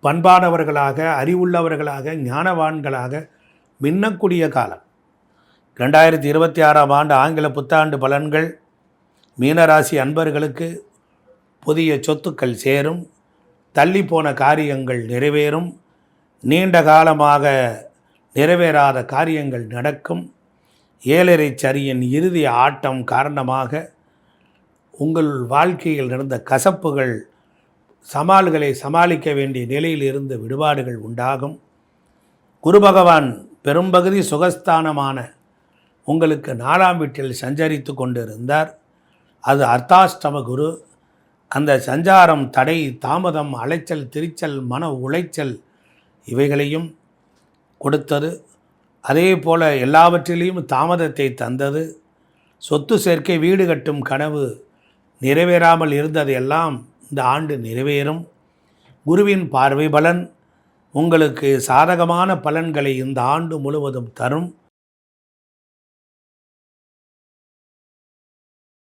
பண்பானவர்களாக, அறிவுள்ளவர்களாக, ஞானவான்களாக மின்னக்கூடிய காலம். 2026ஆம் ஆண்டு ஆங்கில புத்தாண்டு பலன்கள் மீனராசி அன்பர்களுக்கு புதிய சொத்துக்கள் சேரும், தள்ளிப்போன காரியங்கள் நிறைவேறும், நீண்ட காலமாக நிறைவேறாத காரியங்கள் நடக்கும். 7.5 சனியின் இறுதி ஆட்டம் காரணமாக உங்கள் வாழ்க்கையில் இருந்த கசப்புகள், சவால்களை சமாளிக்க வேண்டிய நிலையில் இருந்து விடுபாடுகள் உண்டாகும். குரு பகவான் பெரும்பகுதி சுகஸ்தானமான உங்களுக்கு 4ஆம் வீட்டில் சஞ்சரித்து கொண்டிருந்தார். அது அர்த்தாஷ்டம குரு. அந்த சஞ்சாரம் தடை, தாமதம், அலைச்சல், திரிச்சல், மன உளைச்சல் இவைகளையும் கொடுத்தது. அதே போல் எல்லாவற்றிலையும் தாமதத்தை தந்தது. சொத்து சேர்க்கை, வீடு கட்டும் கனவு நிறைவேறாமல் இருந்தது எல்லாம் இந்த ஆண்டு நிறைவேறும். குருவின் பார்வை பலன் உங்களுக்கு சாதகமான பலன்களை இந்த ஆண்டு முழுவதும் தரும்.